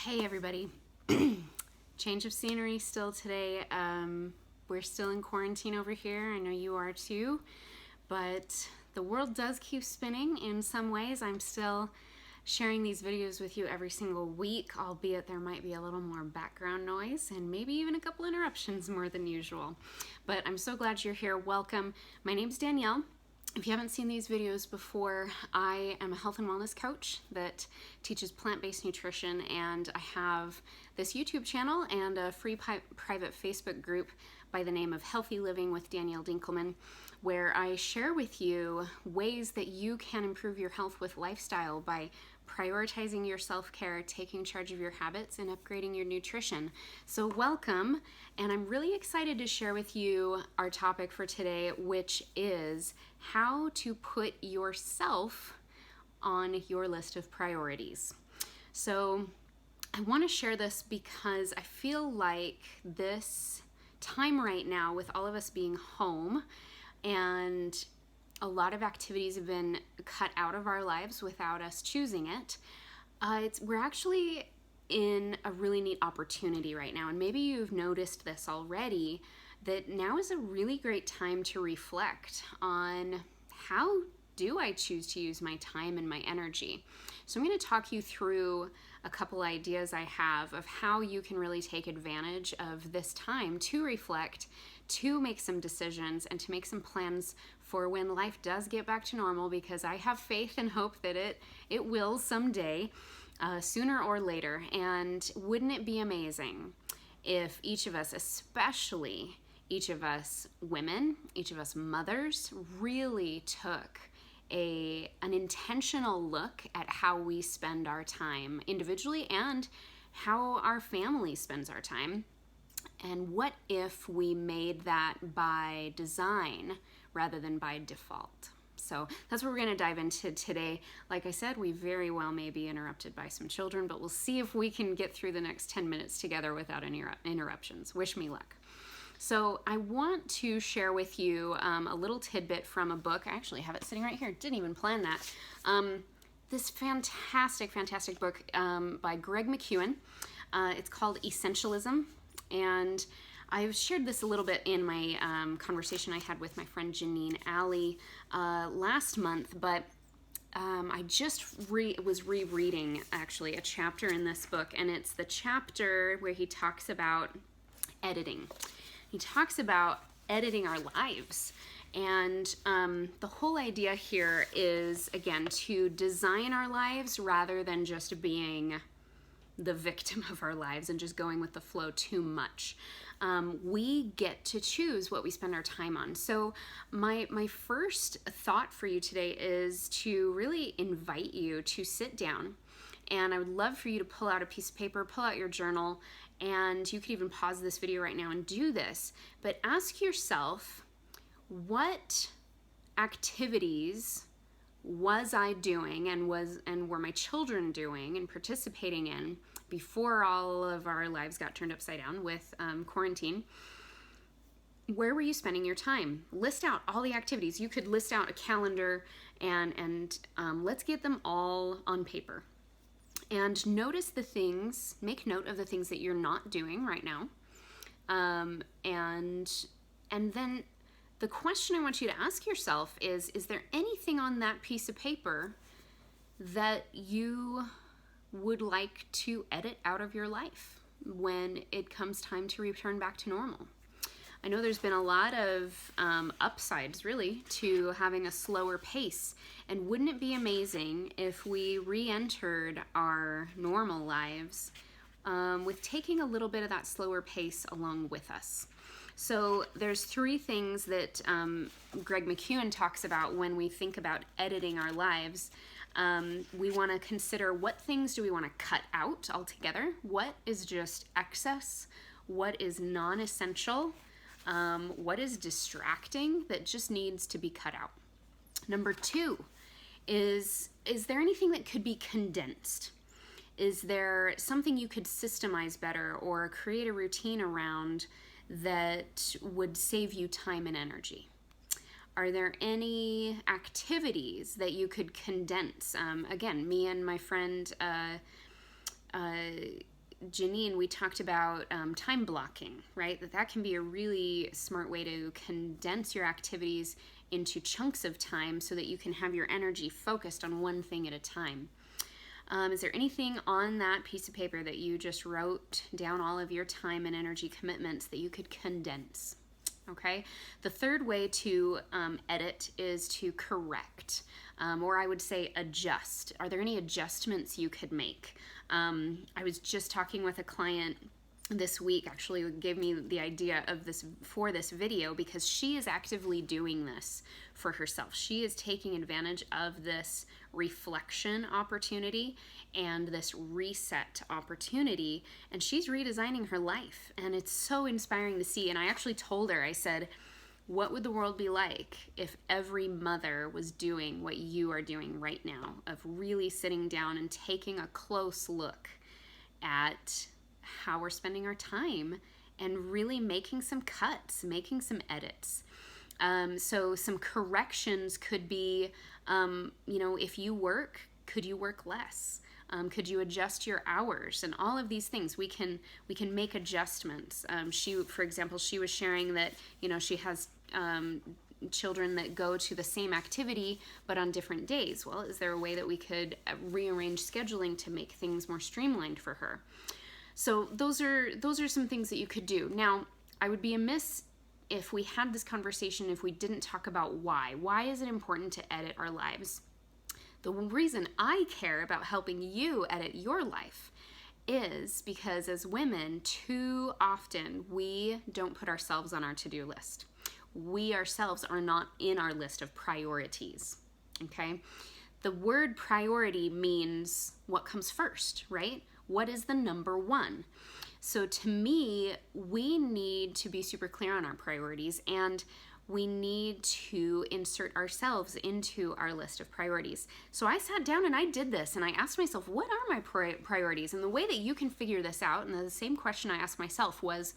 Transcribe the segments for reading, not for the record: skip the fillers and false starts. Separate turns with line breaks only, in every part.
Hey everybody. Change of scenery still today. We're still in quarantine over here. I know you are too, but the world does keep spinning in some ways. I'm still sharing these videos with you every single week, albeit there might be a little more background noise and maybe even a couple interruptions more than usual. But I'm so glad you're here. Welcome. My name's Danielle. If you haven't seen these videos before, I am a health and wellness coach that teaches plant-based nutrition, and I have this YouTube channel and a free private Facebook group by the name of Healthy Living with Danielle Dinkelman, where I share with you ways that you can improve your health with lifestyle by prioritizing your self-care, taking charge of your habits, and upgrading your nutrition. So welcome, and I'm really excited to share with you our topic for today, which is how to put yourself on your list of priorities. So I want to share this because I feel like this time right now, with all of us being home and a lot of activities have been cut out of our lives without us choosing it, we're actually in a really neat opportunity right now. And maybe you've noticed this already, that now is a really great time to reflect on how do I choose to use my time and my energy. So I'm going to talk you through a couple ideas I have of how you can really take advantage of this time to reflect, to make some decisions, and to make some plans for when life does get back to normal, because I have faith and hope that it will someday, sooner or later. And wouldn't it be amazing if each of us, especially each of us women, each of us mothers, really took an intentional look at how we spend our time individually and how our family spends our time. And what if we made that by design rather than by default? So that's what we're going to dive into today. Like I said, we very well may be interrupted by some children, but we'll see if we can get through the next 10 minutes together without any interruptions. Wish me luck. So I want to share with you a little tidbit from a book. I actually have it sitting right here. Didn't even plan that. This fantastic book by Greg McKeown. It's called Essentialism. And I've shared this a little bit in my conversation I had with my friend Janine Alley last month, but I just was rereading actually a chapter in this book, and it's the chapter where he talks about editing. He talks about editing our lives. And the whole idea here is, again, to design our lives rather than just being the victim of our lives and just going with the flow too much. We get to choose what we spend our time on. So my first thought for you today is to really invite you to sit down, and I would love for you to pull out a piece of paper, pull out your journal, and you could even pause this video right now and do this. But ask yourself, what activities was I doing and were my children doing and participating in before all of our lives got turned upside down with quarantine? Where were you spending your time? List out all the activities. You could list out a calendar and let's get them all on paper. And notice the things, make note of the things that you're not doing right now. And then the question I want you to ask yourself is there anything on that piece of paper that you would like to edit out of your life when it comes time to return back to normal? I know there's been a lot of upsides, really, to having a slower pace. And wouldn't it be amazing if we re-entered our normal lives with taking a little bit of that slower pace along with us? So there's three things that Greg McKeown talks about when we think about editing our lives. We want to consider, what things do we want to cut out altogether? What is just excess? What is non-essential? What is distracting that just needs to be cut out? Number two is there anything that could be condensed? Is there something you could systemize better or create a routine around that would save you time and energy? Are there any activities that you could condense? Again, me and my friend Janine, we talked about time blocking, right? That can be a really smart way to condense your activities into chunks of time so that you can have your energy focused on one thing at a time. Is there anything on that piece of paper that you just wrote down all of your time and energy commitments that you could condense? Okay. The third way to edit is to correct, or I would say adjust. Are there any adjustments you could make? I was just talking with a client this week, actually gave me the idea of this for this video, because she is actively doing this for herself. She is taking advantage of this reflection opportunity and this reset opportunity, and she's redesigning her life, and it's so inspiring to see. And I actually told her, I said, what would the world be like if every mother was doing what you are doing right now, of really sitting down and taking a close look at how we're spending our time and really making some cuts, making some edits. So some corrections could be, if you work, could you work less? Could you adjust your hours? And all of these things, we can make adjustments. For example, she was sharing that, she has children that go to the same activity but on different days. Well, is there a way that we could rearrange scheduling to make things more streamlined for her? So those are some things that you could do. Now, I would be amiss if we had this conversation if we didn't talk about why. Why is it important to edit our lives? The reason I care about helping you edit your life is because as women, too often we don't put ourselves on our to-do list. We ourselves are not in our list of priorities, okay? The word priority means what comes first, right? What is the number one? So to me, we need to be super clear on our priorities, and we need to insert ourselves into our list of priorities. So I sat down and I did this, and I asked myself, what are my priorities? And the way that you can figure this out, and the same question I asked myself was,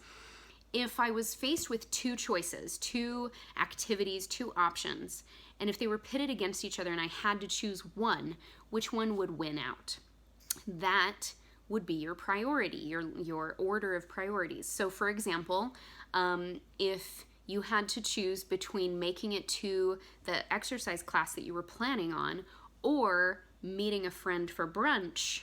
if I was faced with two choices, two activities, two options, and if they were pitted against each other and I had to choose one, which one would win out? That would be your priority, your order of priorities. So for example, if you had to choose between making it to the exercise class that you were planning on or meeting a friend for brunch,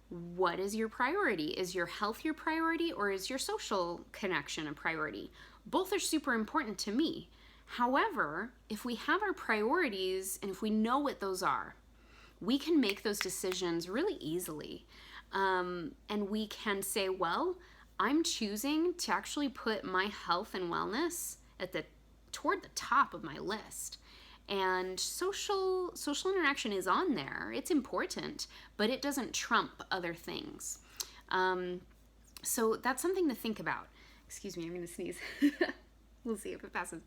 what is your priority? Is your health your priority, or is your social connection a priority? Both are super important to me. However, if we have our priorities and if we know what those are, we can make those decisions really easily. And we can say, well, I'm choosing to actually put my health and wellness toward the top of my list. And social interaction is on there. It's important, but it doesn't trump other things. So that's something to think about. Excuse me, I'm going to sneeze. We'll see if it passes.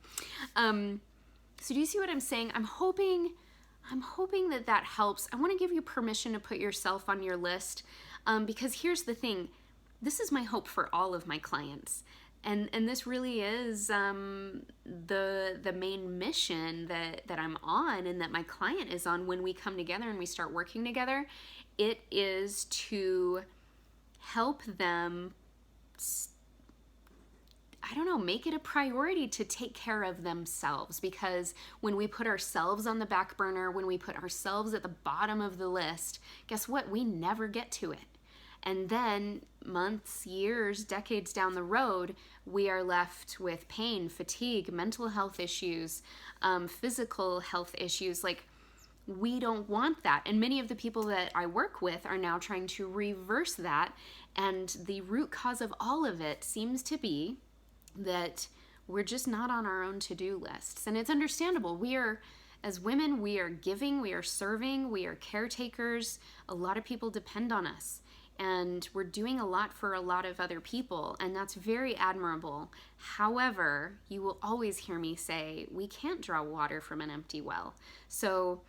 So do you see what I'm saying? I'm hoping that helps. I want to give you permission to put yourself on your list, because here's the thing. This is my hope for all of my clients. And this really is the main mission that I'm on and that my client is on when we come together and we start working together. It is to help them, make it a priority to take care of themselves. Because when we put ourselves on the back burner, when we put ourselves at the bottom of the list, guess what? We never get to it. And then months, years, decades down the road, we are left with pain, fatigue, mental health issues, physical health issues. Like, we don't want that. And many of the people that I work with are now trying to reverse that. And the root cause of all of it seems to be that we're just not on our own to-do lists. And it's understandable. As women, we are giving, we are serving, we are caretakers. A lot of people depend on us. And we're doing a lot for a lot of other people, and that's very admirable. However, you will always hear me say, we can't draw water from an empty well. So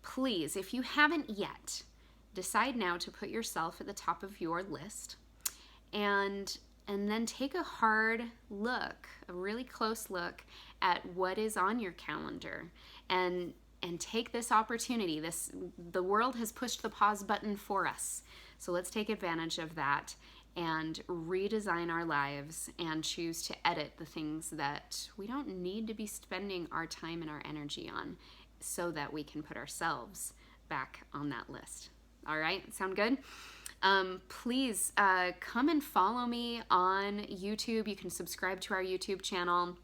please, if you haven't yet, decide now to put yourself at the top of your list, and then take a hard look, a really close look at what is on your calendar, and take this opportunity. The world has pushed the pause button for us. So let's take advantage of that and redesign our lives and choose to edit the things that we don't need to be spending our time and our energy on, so that we can put ourselves back on that list. All right, sound good? Please come and follow me on YouTube. You can subscribe to our YouTube channel.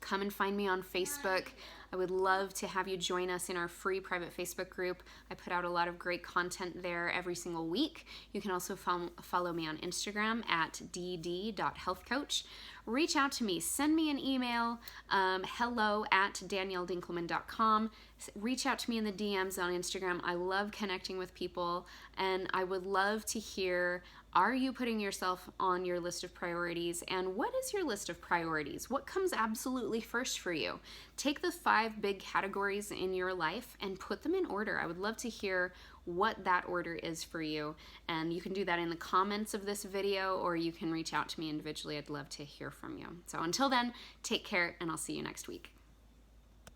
Come and find me on Facebook. I would love to have you join us in our free private Facebook group. I put out a lot of great content there every single week. You can also follow me on Instagram at dd.healthcoach. Reach out to me. Send me an email, hello@danielledinkelman.com. Reach out to me in the DMs on Instagram. I love connecting with people, and I would love to hear, are you putting yourself on your list of priorities? And what is your list of priorities? What comes absolutely first for you? Take the 5 big categories in your life and put them in order. I would love to hear what that order is for you. And you can do that in the comments of this video, or you can reach out to me individually. I'd love to hear from you. So until then, take care, and I'll see you next week.